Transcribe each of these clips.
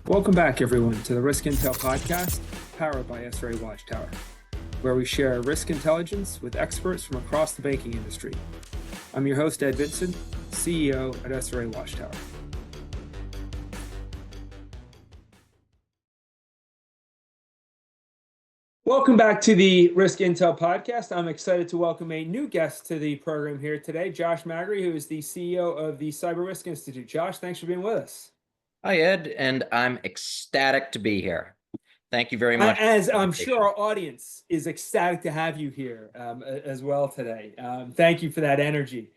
Welcome back, everyone, to the Risk Intel podcast, powered by SRA Watchtower, where we share risk intelligence with experts from across the banking industry. I'm your host, Ed Vincent, CEO at SRA Watchtower. Welcome back to the Risk Intel podcast. I'm excited to welcome a new guest to the program here today, Josh Magri, who is the CEO of the Cyber Risk Institute. Josh, thanks for being with us. Hi, Ed, and I'm ecstatic to be here. Thank you very much. As I'm sure our audience is ecstatic to have you here as well today. Thank you for that energy.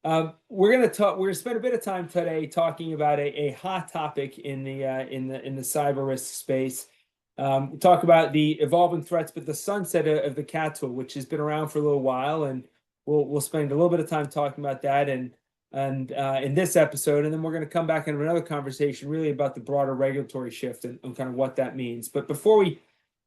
We're going to spend a bit of time today talking about a hot topic in the cyber risk space. Talk about the evolving threats, but the sunset of the CAT tool, which has been around for a little while, and we'll spend a little bit of time talking about that and in this episode, and then we're going to come back into another conversation really about the broader regulatory shift and kind of what that means. But before we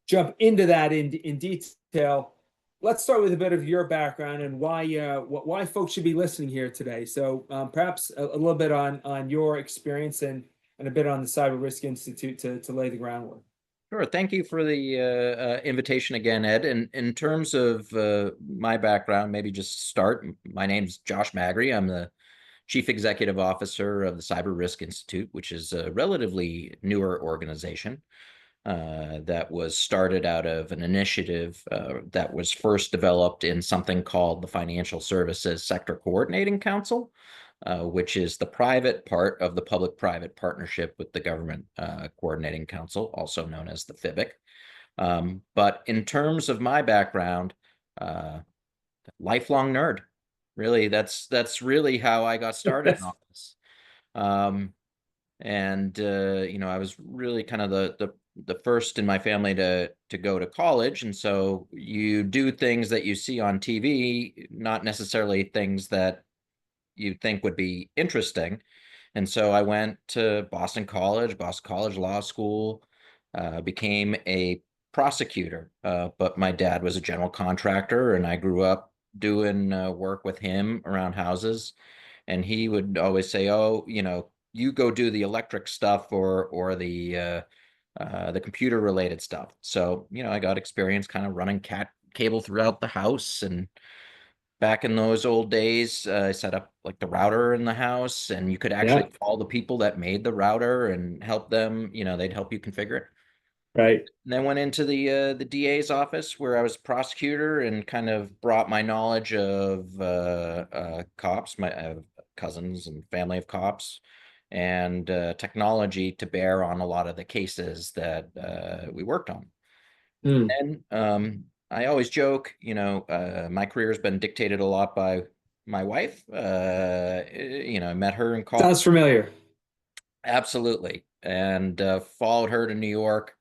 jump into that in detail, let's start with a bit of your background and why folks should be listening here today. So perhaps a little bit on your experience and a bit on the Cyber Risk Institute to lay the groundwork. Sure. Thank you for the invitation again, Ed. And in terms of my background, maybe just start. My name's Josh Magri. I'm the Chief Executive Officer of the Cyber Risk Institute, which is a relatively newer organization that was started out of an initiative that was first developed in something called the Financial Services Sector Coordinating Council, which is the private part of the public-private partnership with the Government Coordinating Council, also known as the FFIEC. But in terms of my background, lifelong nerd. Really, that's really how I got started in all this. I was really kind of the first in my family to go to college, and so you do things that you see on TV, not necessarily things that you think would be interesting. And so I went to Boston College Law School, became a prosecutor, but my dad was a general contractor, and I grew up doing work with him around houses, and he would always say, "Oh, you go do the electric stuff or the computer related stuff." So I got experience kind of running cable throughout the house, and back in those old days, I set up like the router in the house, and you could actually call the people that made the router and help them. They'd help you configure it. Right. And then went into the DA's office where I was prosecutor and kind of brought my knowledge of cops, my cousins and family of cops, and technology to bear on a lot of the cases that we worked on. And I always joke, my career has been dictated a lot by my wife. I met her in college. Sounds familiar. Absolutely. And followed her to New York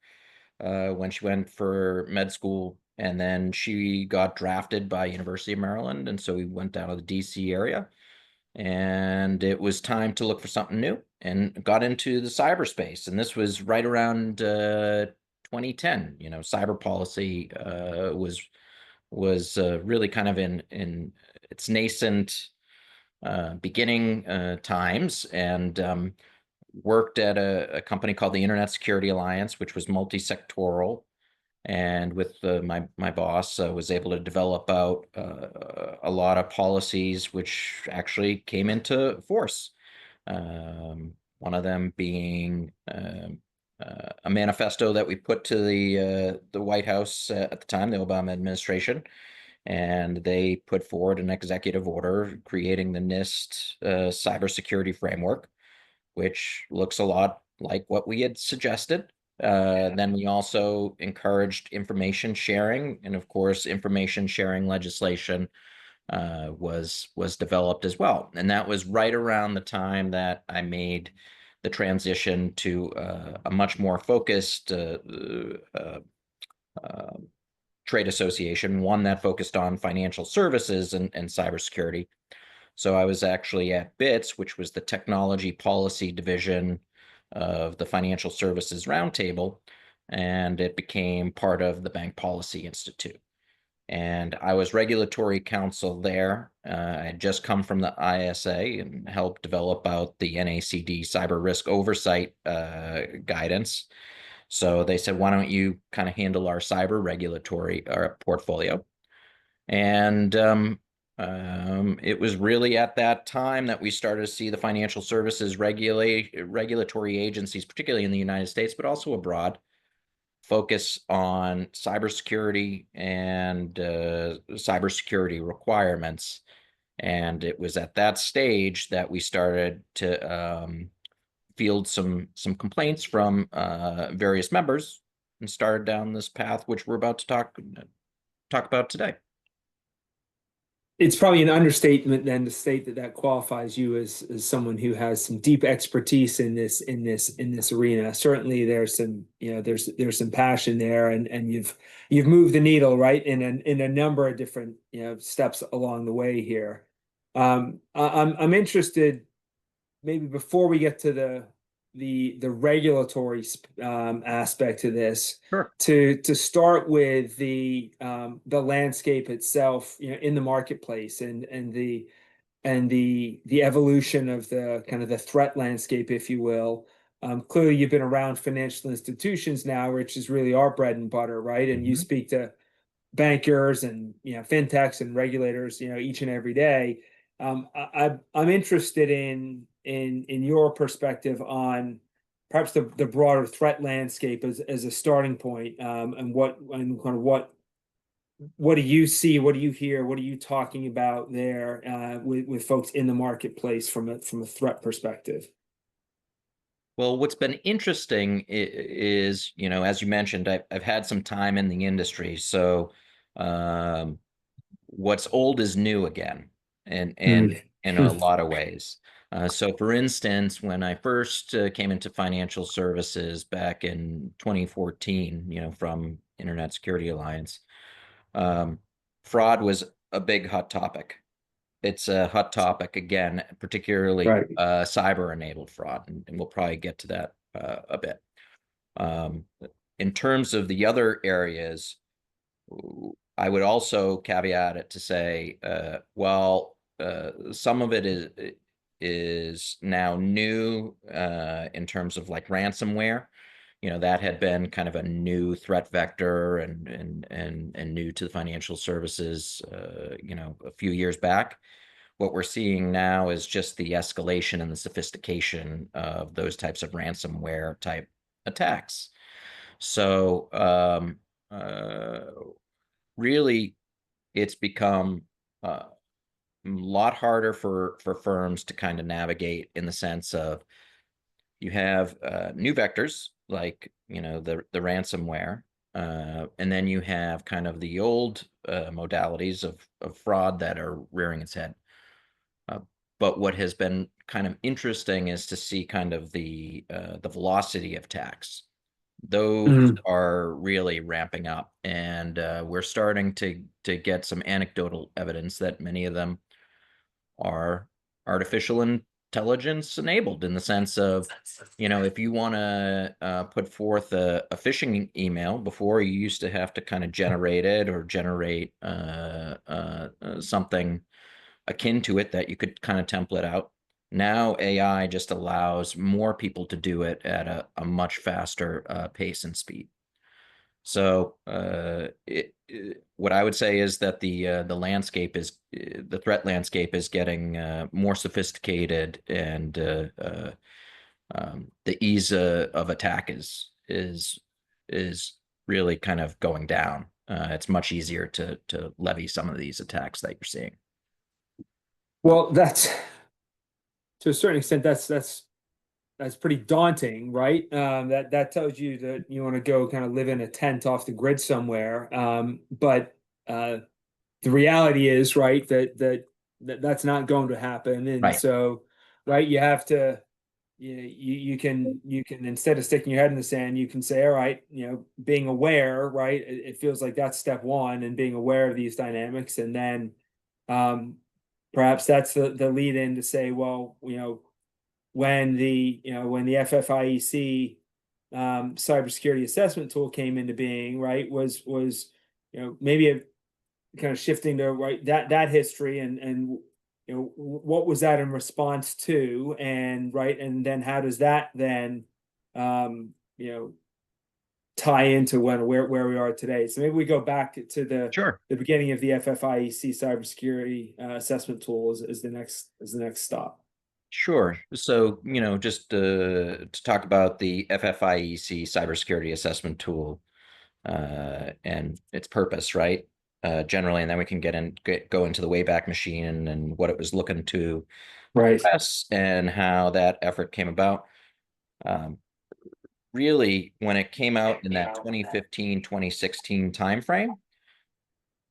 when she went for med school, and then she got drafted by University of Maryland, and so we went down to the DC area, and it was time to look for something new, and got into the cyberspace. And this was right around 2010. Cyber policy was really kind of in its nascent beginning times, and worked at a company called the Internet Security Alliance, which was multi-sectoral. And with my boss, was able to develop out a lot of policies which actually came into force. One of them being a manifesto that we put to the White House at the time, the Obama administration, and they put forward an executive order creating the NIST cybersecurity framework, which looks a lot like what we had suggested. Then we also encouraged information sharing, and of course, information sharing legislation was developed as well. And that was right around the time that I made the transition to a much more focused trade association, one that focused on financial services and cybersecurity. So I was actually at BITS, which was the technology policy division of the Financial Services Roundtable, and it became part of the Bank Policy Institute. and I was regulatory counsel there. I had just come from the ISA and helped develop out the NACD cyber risk oversight guidance. So they said, why don't you kind of handle our cyber regulatory portfolio? And it was really at that time that we started to see the financial services regulatory agencies, particularly in the United States, but also abroad, focus on cybersecurity and cybersecurity requirements. And it was at that stage that we started to field some complaints from various members and started down this path, which we're about to talk about today. It's probably an understatement then to state that that qualifies you as someone who has some deep expertise in this arena. Certainly, there's some there's some passion there, and you've moved the needle right in a number of different steps along the way here. I'm interested, maybe before we get to the regulatory aspect to this, Sure. to start with the landscape itself, in the marketplace, and the evolution of the kind of the threat landscape, if you will. Clearly, you've been around financial institutions now, which is really our bread and butter, right? And you speak to bankers and fintechs and regulators, each and every day. I'm interested in your perspective on perhaps the broader threat landscape as a starting point, and kind of what do you see, what do you hear, what are you talking about there with folks in the marketplace from a threat perspective? Well, what's been interesting is, as you mentioned, I've had some time in the industry. So what's old is new again, and in a lot of ways. So for instance, when I first came into financial services back in 2014, from Internet Security Alliance, fraud was a big hot topic. It's a hot topic again, particularly Right. cyber-enabled fraud, and we'll probably get to that a bit. In terms of the other areas, I would also caveat it to say, some of it is now new in terms of like ransomware. That had been kind of a new threat vector and new to the financial services, a few years back. What we're seeing now is just the escalation and the sophistication of those types of ransomware type attacks. So really, it's become a lot harder for firms to kind of navigate, in the sense of you have new vectors like the ransomware, and then you have kind of the old modalities of fraud that are rearing its head. But what has been kind of interesting is to see kind of the velocity of attacks. Those are really ramping up, and we're starting to get some anecdotal evidence that many of them are artificial intelligence enabled, in the sense of, if you want to put forth a phishing email, before you used to have to kind of generate it, or generate something akin to it that you could kind of template out. Now AI just allows more people to do it at a much faster pace and speed. So what I would say is that the landscape is the threat landscape is getting more sophisticated, and the ease of attack is really kind of going down. It's much easier to levy some of these attacks that you're seeing. Well, that's, to a certain extent, that's pretty daunting, right? That tells you that you want to go kind of live in a tent off the grid somewhere. But the reality is, right, that's not going to happen. And Right. so, right, you have to, you can instead of sticking your head in the sand, you can say, all right, being aware, right? It feels like that's step one, and being aware of these dynamics, and then perhaps that's the lead in to say, well, when the FFIEC Cybersecurity Assessment Tool came into being, right, was maybe kind of shifting to that history, and what was that in response to, and and then how does that then um, you know tie into where we are today. So maybe we go back to Sure. the beginning of the FFIEC Cybersecurity Assessment Tool as the next stop. Sure. So, just to talk about the FFIEC Cybersecurity Assessment Tool and its purpose, right? Generally, and then we can go into the Wayback Machine and what it was looking to Right. address and how that effort came about. Really, when it came out in that 2015, 2016 timeframe,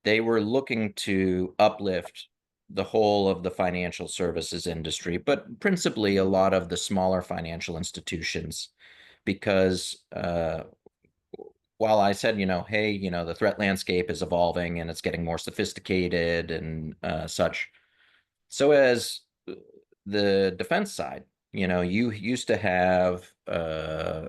they were looking to uplift the whole of the financial services industry, but principally a lot of the smaller financial institutions, because while I said, hey, the threat landscape is evolving and it's getting more sophisticated and such, so as the defense side, you used to have uh,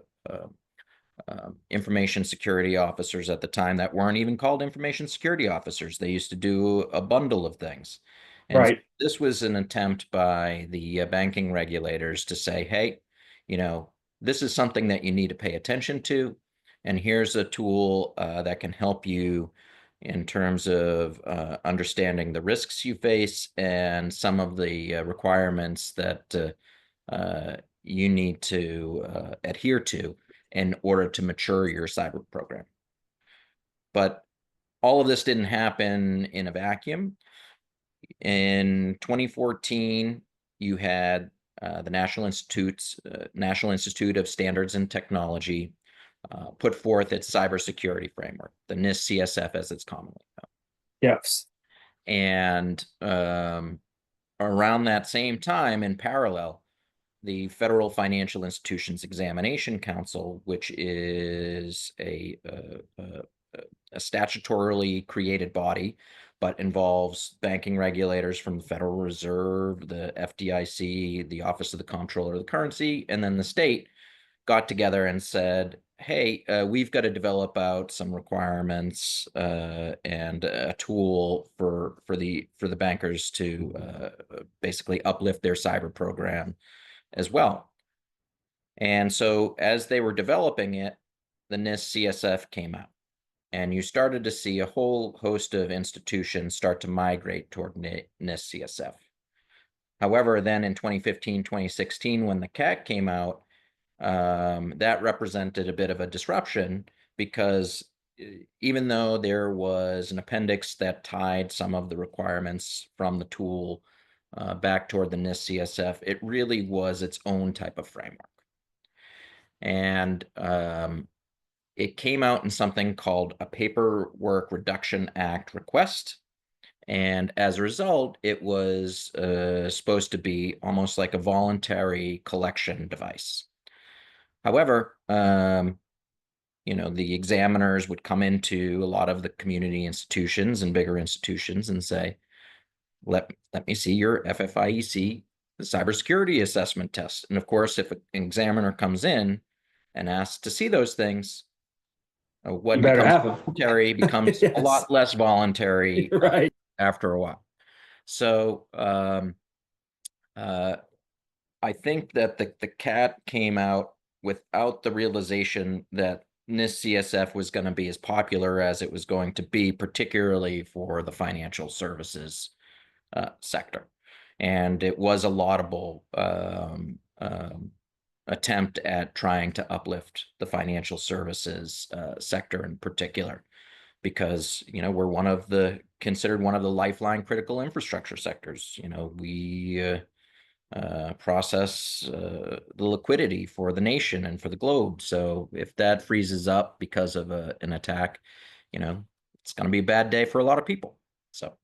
information security officers at the time that weren't even called information security officers. They used to do a bundle of things. And Right. this was an attempt by the banking regulators to say, hey, this is something that you need to pay attention to. And here's a tool that can help you in terms of understanding the risks you face and some of the requirements that you need to adhere to in order to mature your cyber program. But all of this didn't happen in a vacuum. In 2014, you had the National Institute of Standards and Technology put forth its cybersecurity framework, the NIST CSF as it's commonly known. Yes. And around that same time, in parallel, the Federal Financial Institutions Examination Council, which is a statutorily created body, but involves banking regulators from the Federal Reserve, the FDIC, the Office of the Comptroller of the Currency, and then the state, got together and said, hey, we've got to develop out some requirements and a tool for the bankers to basically uplift their cyber program as well. And so as they were developing it, the NIST CSF came out, and you started to see a whole host of institutions start to migrate toward NIST CSF. However, then in 2015, 2016, when the CAC came out, that represented a bit of a disruption, because even though there was an appendix that tied some of the requirements from the tool back toward the NIST CSF, it really was its own type of framework. And it came out in something called a Paperwork Reduction Act request. And as a result, it was supposed to be almost like a voluntary collection device. However, the examiners would come into a lot of the community institutions and bigger institutions and say, let me see your FFIEC cybersecurity assessment test. And of course, if an examiner comes in and asks to see those things, what You better becomes have them. voluntary becomes a Yes. lot less voluntary Right. after a while. So I think that the CAT came out without the realization that NIST CSF was going to be as popular as it was going to be, particularly for the financial services sector. And it was a laudable attempt at trying to uplift the financial services sector in particular, because we're considered one of the lifeline critical infrastructure sectors. We process the liquidity for the nation and for the globe. So if that freezes up because of an attack, it's going to be a bad day for a lot of people. So.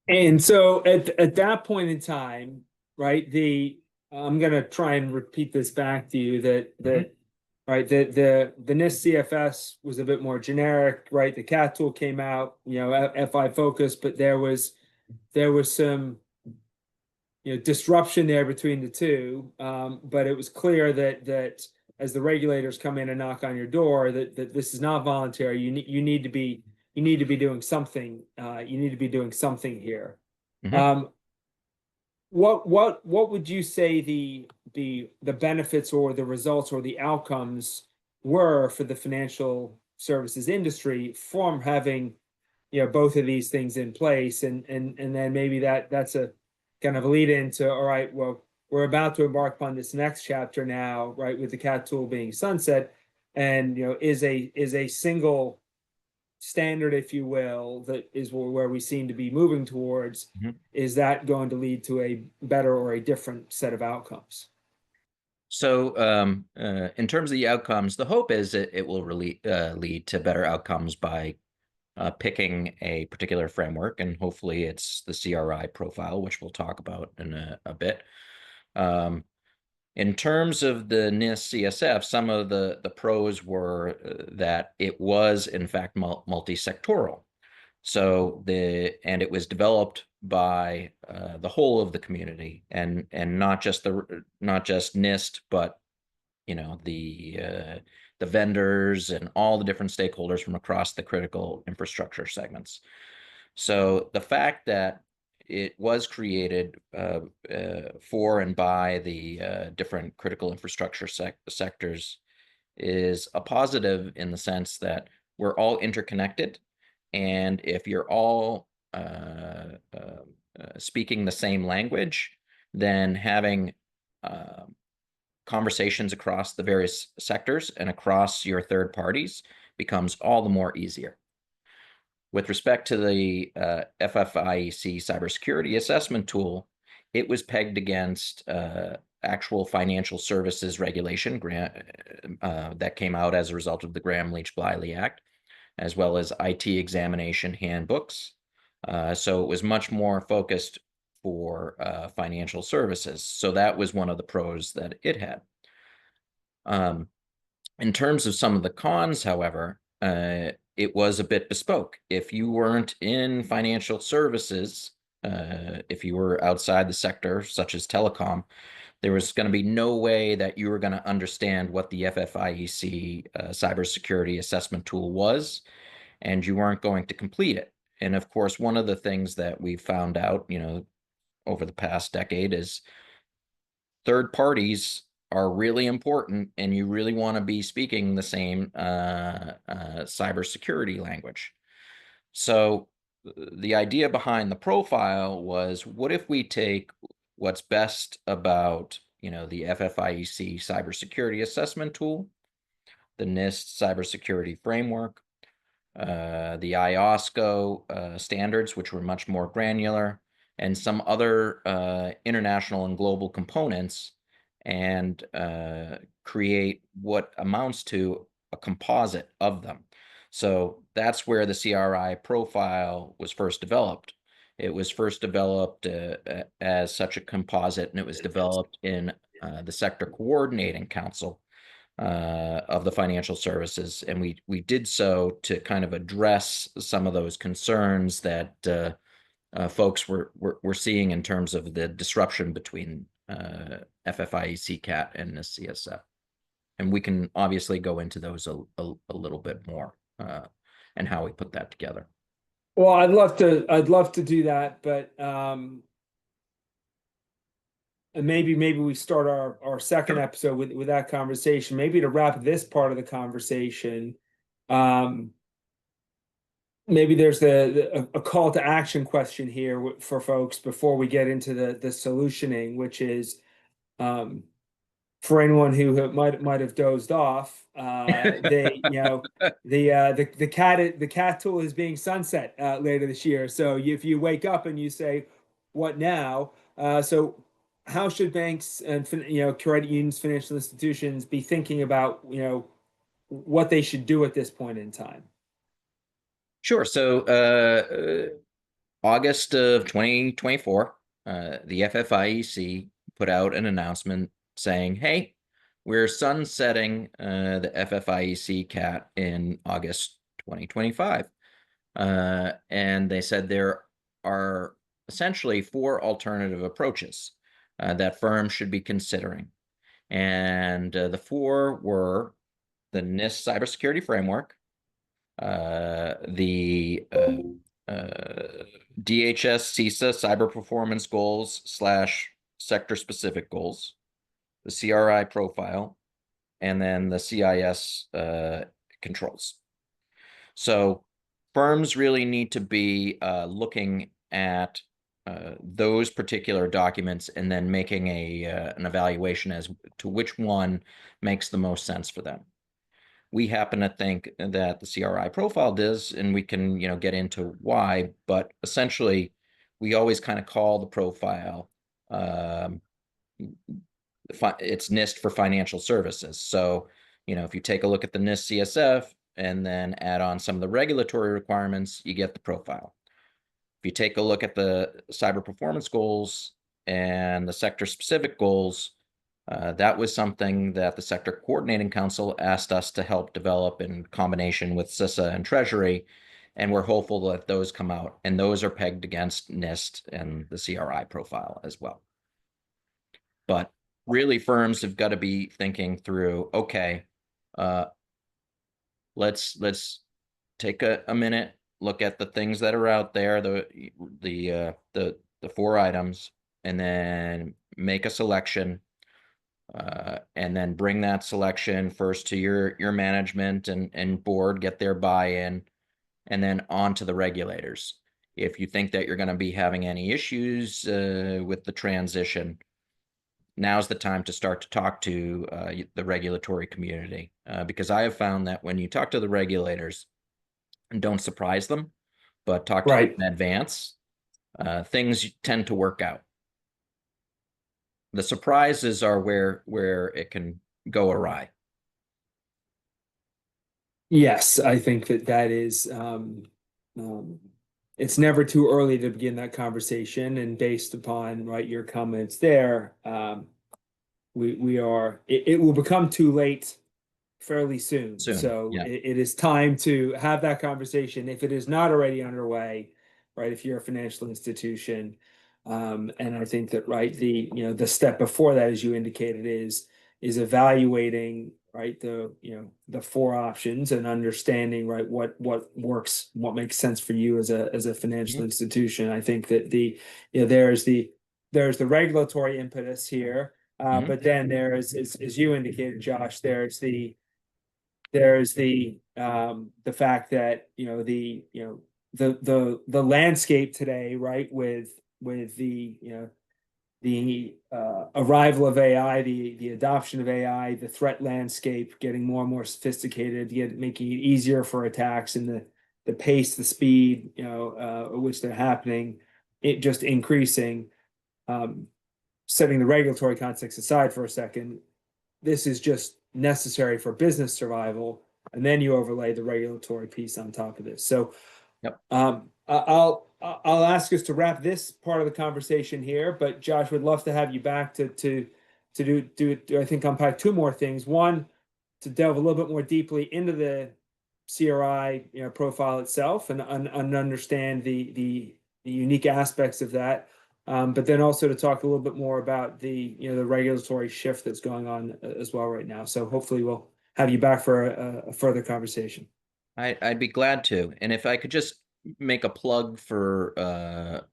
And so at that point in time, right, I'm going to try and repeat this back to you that right, the NIST CFS was a bit more generic, right? The CAT tool came out, FI focus, but there was some disruption there between the two. But it was clear that as the regulators come in and knock on your door, that this is not voluntary. You need to be you need to be doing something. You need to be doing something here. Mhm. What would you say the benefits or the results or the outcomes were for the financial services industry from having, both of these things in place? And then maybe that's a kind of a lead into, all right, well, we're about to embark upon this next chapter now, right, with the CAT tool being sunset, and is a single standard, if you will, that is where we seem to be moving towards. Mhm. Is that going to lead to a better or a different set of outcomes? So, in terms of the outcomes, the hope is that it will really lead to better outcomes by picking a particular framework, and hopefully it's the CRI profile, which we'll talk about in a bit. In terms of the NIST CSF, some of the pros were that it was in fact multi-sectoral. So and it was developed by the whole of the community, and not just NIST, but the vendors and all the different stakeholders from across the critical infrastructure segments. So the fact that it was created for and by the different critical infrastructure sectors is a positive in the sense that we're all interconnected. And if you're all speaking the same language, then having conversations across the various sectors and across your third parties becomes all the more easier. With respect to the FFIEC Cybersecurity Assessment Tool, it was pegged against actual financial services regulation that came out as a result of the Graham-Leach-Bliley Act, as well as IT examination handbooks. So it was much more focused for financial services. So that was one of the pros that it had. In terms of some of the cons, however, it was a bit bespoke. If you weren't in financial services, if you were outside the sector, such as telecom, there was going to be no way that you were going to understand what the FFIEC Cybersecurity Assessment Tool was, and you weren't going to complete it. And of course, one of the things that we found out, over the past decade is third parties are really important, and you really want to be speaking the same cybersecurity language. So the idea behind the profile was, what if we take what's best about the FFIEC Cybersecurity Assessment Tool, the NIST Cybersecurity Framework, the IOSCO standards, which were much more granular, and some other international and global components, and create what amounts to a composite of them. So that's where the CRI profile was first developed. It was first developed as such a composite, and it was developed in the Sector Coordinating Council of the financial services, and we did so to kind of address some of those concerns that folks were seeing in terms of the disruption between FFIEC CAT and the CSF. And we can obviously go into those a little bit more and how we put that together. Well, I'd love to do that, but and maybe we start our second episode with that conversation. Maybe to wrap this part of the conversation, maybe there's a call to action question here for folks before we get into the solutioning, which is, for anyone who might have dozed off, the cat tool is being sunset later this year. So if you wake up and you say, "What now?" So how should banks and credit unions, financial institutions be thinking about what they should do at this point in time? Sure. So August of 2024, the FFIEC put out an announcement saying, hey, we're sunsetting the FFIEC CAT in August 2025. And they said there are essentially 4 alternative approaches that firms should be considering. And the 4 were the NIST Cybersecurity Framework, the DHS CISA cyber performance goals / sector specific goals, the CRI profile, and then the CIS controls. So firms really need to be looking at those particular documents and then making an evaluation as to which one makes the most sense for them. We happen to think that the CRI profile does, and we can, get into why, but essentially we always kind of call the profile, it's NIST for financial services. So, if you take a look at the NIST CSF and then add on some of the regulatory requirements, you get the profile. If you take a look at the cyber performance goals and the sector specific goals, that was something that the Sector Coordinating Council asked us to help develop in combination with CISA and Treasury, and we're hopeful that those come out, and those are pegged against NIST and the CRI profile as well. But really, firms have got to be thinking through, okay, let's take a minute, look at the things that are out there, the 4 items, and then make a selection. And then bring that selection first to your management and board, get their buy-in, and then on to the regulators. If you think that you're going to be having any issues with the transition, now's the time to start to talk to the regulatory community, because I have found that when you talk to the regulators and don't surprise them, but talk to them in advance, things tend to work out. The surprises are where it can go awry. Yes, I think that is, it's never too early to begin that conversation, and based upon your comments there, it will become too late fairly soon. So yeah. it is time to have that conversation if it is not already underway, right? If you're a financial institution. And I think that the step before that, as you indicated, is evaluating the 4 options and understanding what works, what makes sense for you as a financial institution. I think that there's the regulatory impetus here, but then there's, as you indicated, Josh, there's the fact that the landscape today, right, with the arrival of AI, the adoption of AI, the threat landscape getting more and more sophisticated, making it easier for attacks, and the pace, the speed, at which they're happening, it just increasing. Setting the regulatory context aside for a second, this is just necessary for business survival, and then you overlay the regulatory piece on top of this. So, I'll ask us to wrap this part of the conversation here, but Josh, would love to have you back to do I think unpack 2 more things. One, to delve a little bit more deeply into the CRI profile itself and understand the unique aspects of that. But then also to talk a little bit more about the regulatory shift that's going on as well right now. So hopefully we'll have you back for a further conversation. I'd be glad to. And if I could just make a plug for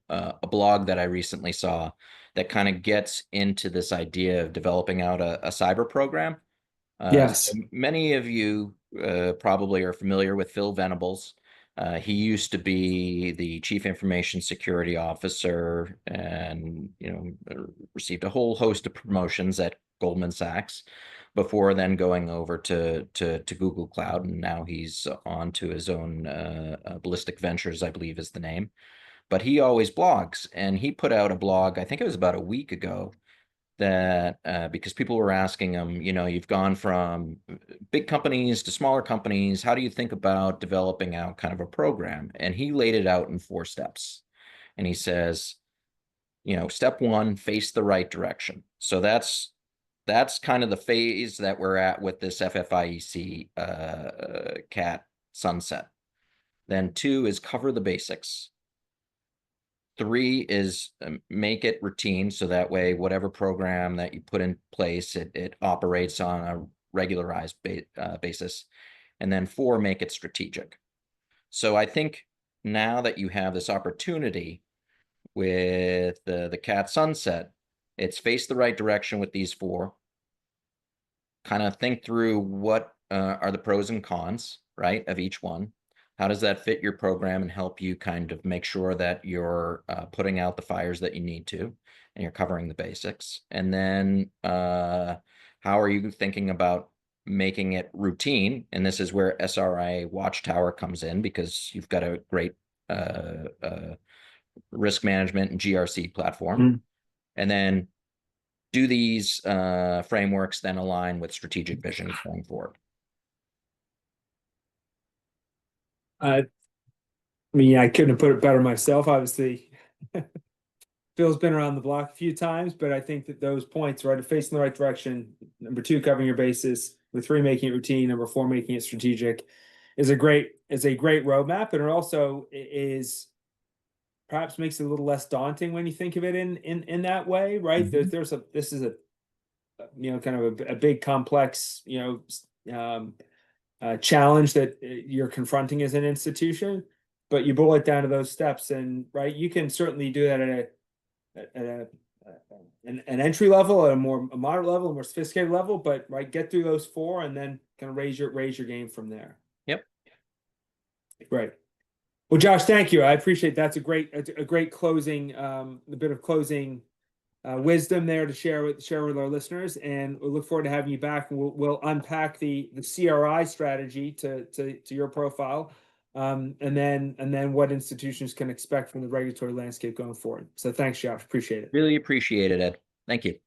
a blog that I recently saw that kind of gets into this idea of developing out a cyber program. Yes. So many of you probably are familiar with Phil Venables. He used to be the Chief Information Security Officer and received a whole host of promotions at Goldman Sachs before then going over to Google Cloud, and now he's on to his own Ballistic Ventures, I believe is the name. But he always blogs, and he put out a blog, I think it was about a week ago, that because people were asking him, you've gone from big companies to smaller companies, how do you think about developing out kind of a program? And he laid it out in 4 steps. And he says, step 1, face the right direction. So that's kind of the phase that we're at with this FFIEC CAT sunset. Then 2 is cover the basics. 3 is make it routine, so that way whatever program that you put in place, it operates on a regularized basis. And then 4, make it strategic. So I think now that you have this opportunity with the cat sunset, it's face the right direction with these 4. Kind of think through what are the pros and cons, right, of each one. How does that fit your program and help you kind of make sure that you're putting out the fires that you need to, and you're covering the basics? And then how are you thinking about making it routine? And this is where SRI Watchtower comes in, because you've got a great risk management and GRC platform. And then do these frameworks then align with strategic vision going forward? I mean, I couldn't have put it better myself. Obviously, Phil's been around the block a few times, but I think that those points, right, facing the right direction, number 2, covering your bases, number 3, making it routine, number 4, making it strategic, is a great roadmap, and it also is perhaps makes it a little less daunting when you think of it in that way, right? This is a kind of a big complex challenge that you're confronting as an institution, but you boil it down to those steps, and right, you can certainly do that at an entry level, at a moderate level, a more sophisticated level, but right, get through those 4 and then kind of raise your game from there. Yep. Right. Well, Josh, thank you. I appreciate that's a great closing, a bit of closing wisdom there to share with our listeners, and we'll look forward to having you back. And we'll unpack the CRI strategy to your profile, and then what institutions can expect from the regulatory landscape going forward. So thanks, Josh. Appreciate it. Really appreciate it, Ed. Thank you.